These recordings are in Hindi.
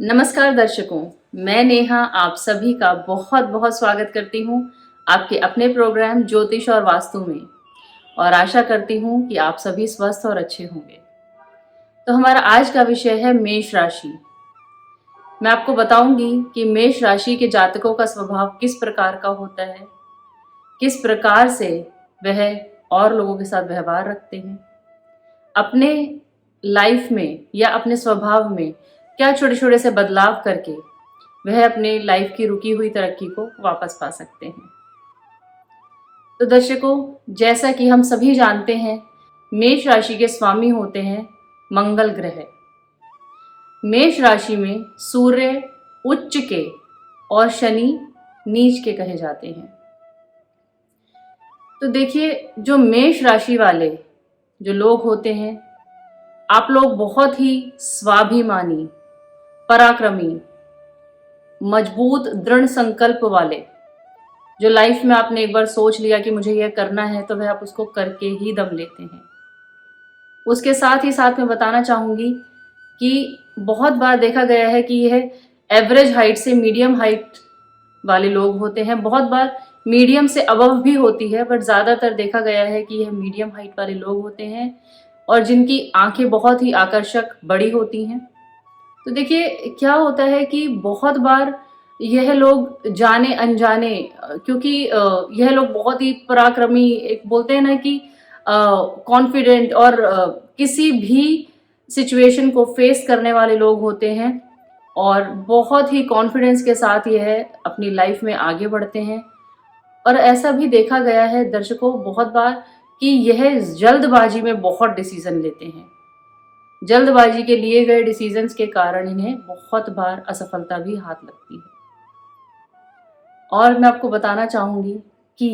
नमस्कार दर्शकों, मैं नेहा आप सभी का बहुत बहुत स्वागत करती हूँ आपके अपने प्रोग्राम ज्योतिष और वास्तु में। और आशा करती हूँ कि आप सभी स्वस्थ और अच्छे होंगे। तो हमारा आज का विषय है मेष राशि। मैं आपको बताऊंगी कि मेष राशि के जातकों का स्वभाव किस प्रकार का होता है, किस प्रकार से वह और लोगों के साथ व्यवहार रखते हैं, अपने लाइफ में या अपने स्वभाव में क्या छोटे छोटे से बदलाव करके वह अपने लाइफ की रुकी हुई तरक्की को वापस पा सकते हैं। तो दर्शकों, जैसा कि हम सभी जानते हैं, मेष राशि के स्वामी होते हैं मंगल ग्रह। मेष राशि में सूर्य उच्च के और शनि नीच के कहे जाते हैं। तो देखिए, जो मेष राशि वाले जो लोग होते हैं, आप लोग बहुत ही स्वाभिमानी, पराक्रमी, मजबूत, दृढ़ संकल्प वाले, जो लाइफ में आपने एक बार सोच लिया कि मुझे यह करना है तो वह आप उसको करके ही दम लेते हैं। उसके साथ ही साथ मैं बताना चाहूँगी कि बहुत बार देखा गया है कि यह एवरेज हाइट से मीडियम हाइट वाले लोग होते हैं। बहुत बार मीडियम से अबव भी होती है, बट ज़्यादातर देखा गया है कि यह मीडियम हाइट वाले लोग होते हैं और जिनकी आंखें बहुत ही आकर्षक बड़ी होती हैं। तो देखिए, क्या होता है कि बहुत बार यह लोग जाने अनजाने, क्योंकि यह लोग बहुत ही पराक्रमी, एक बोलते हैं ना कि कॉन्फिडेंट और किसी भी सिचुएशन को फेस करने वाले लोग होते हैं और बहुत ही कॉन्फिडेंस के साथ यह अपनी लाइफ में आगे बढ़ते हैं। और ऐसा भी देखा गया है दर्शकों बहुत बार कि यह जल्दबाजी में बहुत डिसीजन लेते हैं। जल्दबाजी के लिए गए डिसीजंस के कारण इन्हें बहुत बार असफलता भी हाथ लगती है। और मैं आपको बताना चाहूँगी कि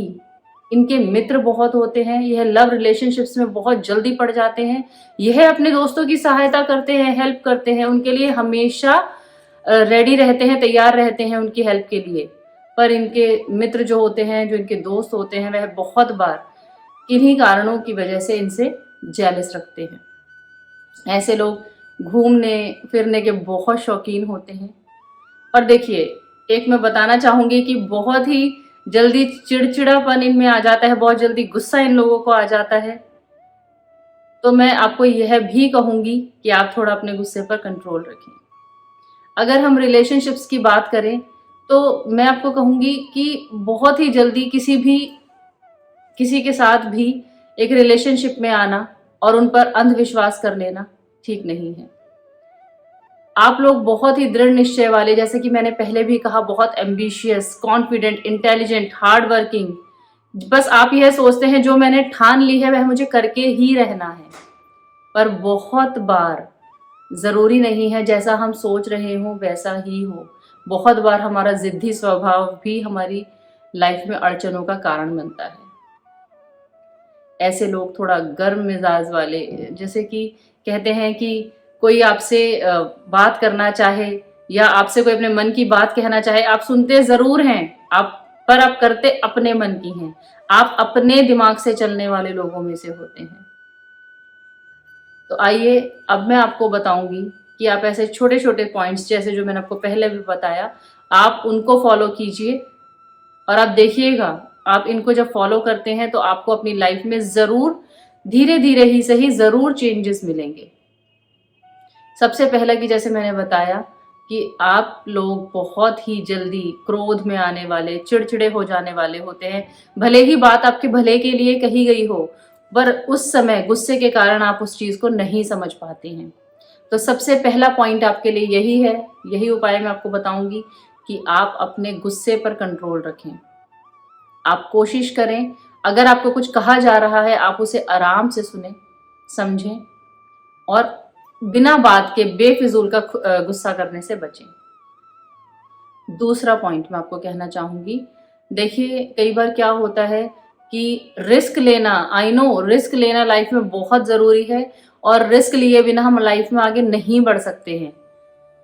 इनके मित्र बहुत होते हैं। यह लव रिलेशनशिप्स में बहुत जल्दी पड़ जाते हैं। यह अपने दोस्तों की सहायता करते हैं, हेल्प करते हैं, उनके लिए हमेशा रेडी रहते हैं, तैयार रहते हैं उनकी हेल्प के लिए। पर इनके मित्र जो होते हैं, जो इनके दोस्त होते हैं, वह बहुत बार किन्हीं कारणों की वजह से इनसे जेलस रखते हैं। ऐसे लोग घूमने फिरने के बहुत शौकीन होते हैं। और देखिए, एक मैं बताना चाहूँगी कि बहुत ही जल्दी चिड़चिड़ापन इनमें आ जाता है, बहुत जल्दी गुस्सा इन लोगों को आ जाता है। तो मैं आपको यह भी कहूँगी कि आप थोड़ा अपने गुस्से पर कंट्रोल रखें। अगर हम रिलेशनशिप्स की बात करें तो मैं आपको कहूँगी कि बहुत ही जल्दी किसी के साथ भी एक रिलेशनशिप में आना और उन पर अंधविश्वास कर लेना ठीक नहीं है। आप लोग बहुत ही दृढ़ निश्चय वाले, जैसे कि मैंने पहले भी कहा, बहुत ambitious, confident, intelligent, hard working, बस आप यह सोचते हैं जो मैंने ठान ली है वह मुझे करके ही रहना है। पर बहुत बार ज़रूरी नहीं है जैसा हम सोच रहे हों वैसा ही हो। बहुत बार हमारा ज़िद्दी स्वभाव भी हमारी लाइफ में अड़चनों का कारण बनता है। ऐसे लोग थोड़ा गर्म मिजाज वाले, जैसे कि कहते हैं कि कोई आपसे बात करना चाहे या आपसे कोई अपने मन की बात कहना चाहे, आप सुनते ज़रूर हैं, पर आप करते अपने मन की हैं। आप अपने दिमाग से चलने वाले लोगों में से होते हैं। तो आइए अब मैं आपको बताऊंगी कि आप ऐसे छोटे छोटे पॉइंट्स, जैसे जो मैंने आपको पहले भी बताया, आप उनको फॉलो कीजिए और आप देखिएगा, आप इनको जब फॉलो करते हैं तो आपको अपनी लाइफ में ज़रूर, धीरे धीरे ही सही, ज़रूर चेंजेस मिलेंगे। सबसे पहला कि जैसे मैंने बताया कि आप लोग बहुत ही जल्दी क्रोध में आने वाले, चिड़चिड़े हो जाने वाले होते हैं। भले ही बात आपके भले के लिए कही गई हो, पर उस समय गुस्से के कारण आप उस चीज़ को नहीं समझ पाते हैं। तो सबसे पहला पॉइंट आपके लिए यही है, यही उपाय मैं आपको बताऊंगी कि आप अपने गुस्से पर कंट्रोल रखें। आप कोशिश करें, अगर आपको कुछ कहा जा रहा है आप उसे आराम से सुने, समझें और बिना बात के बेफिजूल का गुस्सा करने से बचें। दूसरा पॉइंट मैं आपको कहना चाहूँगी, देखिए कई बार क्या होता है कि रिस्क लेना, आई नो रिस्क लेना लाइफ में बहुत ज़रूरी है और रिस्क लिए बिना हम लाइफ में आगे नहीं बढ़ सकते हैं।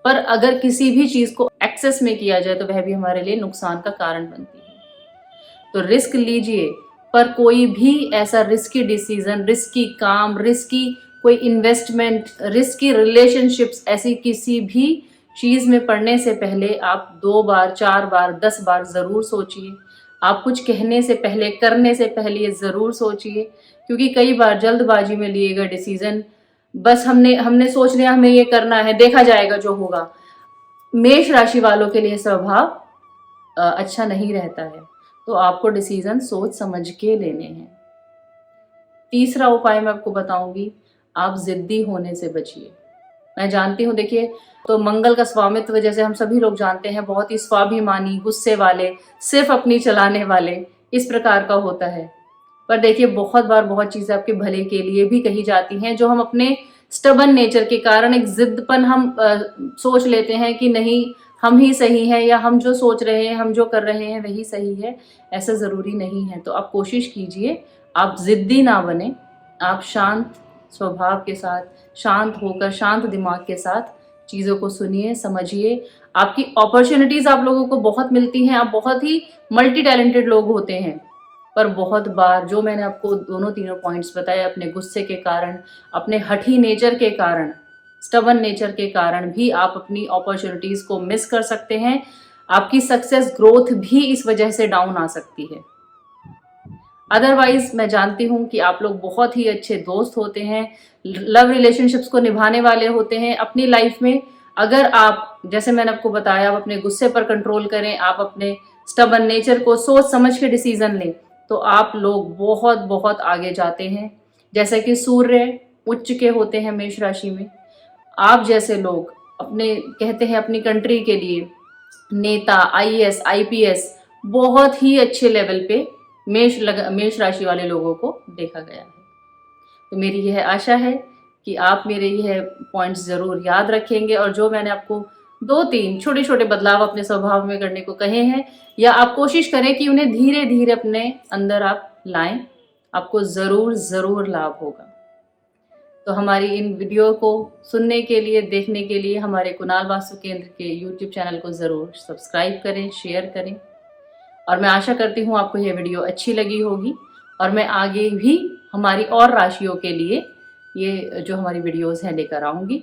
पर अगर किसी भी चीज़ को एक्सेस में किया जाए तो वह भी हमारे लिए नुकसान का कारण बनती है। तो रिस्क लीजिए, पर कोई भी ऐसा रिस्की डिसीजन, रिस्की काम, रिस्की कोई इन्वेस्टमेंट, रिस्की रिलेशनशिप्स, ऐसी किसी भी चीज़ में पढ़ने से पहले आप 2 बार, 4 बार, 10 बार ज़रूर सोचिए। आप कुछ कहने से पहले, करने से पहले ये ज़रूर सोचिए, क्योंकि कई बार जल्दबाजी में लिए गए डिसीज़न, बस हमने सोच लिया हमें ये करना है, देखा जाएगा जो होगा। मेष राशि वालों के लिए स्वभाव अच्छा नहीं रहता है, तो आपको डिसीज़न सोच समझ के लेने हैं। तीसरा उपाय मैं आपको बताऊंगी, आप ज़िद्दी होने से बचिए। मैं जानती हूँ, देखिए, तो मंगल का स्वामित्व जैसे हम सभी लोग जानते हैं, बहुत ही स्वाभिमानी, गुस्से वाले, सिर्फ अपनी चलाने वाले, इस प्रकार का होता है। पर देखिए, बहुत बार बहुत चीज़ें आपके भले के लिए भी कही जाती हैं, जो हम अपने स्टबन नेचर के कारण, एक जिद्दपन हम सोच लेते हैं कि नहीं, हम ही सही हैं, या हम जो सोच रहे हैं, हम जो कर रहे हैं वही सही है। ऐसा ज़रूरी नहीं है। तो आप कोशिश कीजिए, आप ज़िद्दी ना बने, आप शांत स्वभाव के साथ, शांत होकर, शांत दिमाग के साथ चीज़ों को सुनिए, समझिए। आपकी अपॉर्चुनिटीज़ आप लोगों को बहुत मिलती हैं, आप बहुत ही मल्टी टैलेंटेड लोग होते हैं, पर बहुत बार जो मैंने आपको दोनों तीनों पॉइंट्स बताए, अपने गुस्से के कारण, अपने हठी नेचर के कारण, स्टबन नेचर के कारण भी आप अपनी अपॉर्चुनिटीज़ को मिस कर सकते हैं। आपकी सक्सेस ग्रोथ भी इस वजह से डाउन आ सकती है। अदरवाइज मैं जानती हूँ कि आप लोग बहुत ही अच्छे दोस्त होते हैं, लव रिलेशनशिप्स को निभाने वाले होते हैं अपनी लाइफ में। अगर आप, जैसे मैंने आपको बताया, आप अपने गुस्से पर कंट्रोल करें, आप अपने स्टबन नेचर को सोच समझ के डिसीजन लें, तो आप लोग बहुत बहुत आगे जाते हैं। जैसे कि सूर्य उच्च के होते हैं मेष राशि में, आप जैसे लोग अपने, कहते हैं, अपनी कंट्री के लिए नेता, आईएएस, आईपीएस, बहुत ही अच्छे लेवल पे मेष राशि वाले लोगों को देखा गया है। तो मेरी यह आशा है कि आप मेरे यह पॉइंट्स ज़रूर याद रखेंगे, और जो मैंने आपको 2-3 छोटे छोटे बदलाव अपने स्वभाव में करने को कहे हैं, या आप कोशिश करें कि उन्हें धीरे धीरे अपने अंदर आप लाएं, आपको ज़रूर ज़रूर लाभ होगा। तो हमारी इन वीडियो को सुनने के लिए, देखने के लिए हमारे कुणाल वास्तु केंद्र के YouTube चैनल को ज़रूर सब्सक्राइब करें, शेयर करें, और मैं आशा करती हूँ आपको यह वीडियो अच्छी लगी होगी, और मैं आगे भी हमारी और राशियों के लिए ये जो हमारी वीडियोस हैं लेकर आऊँगी।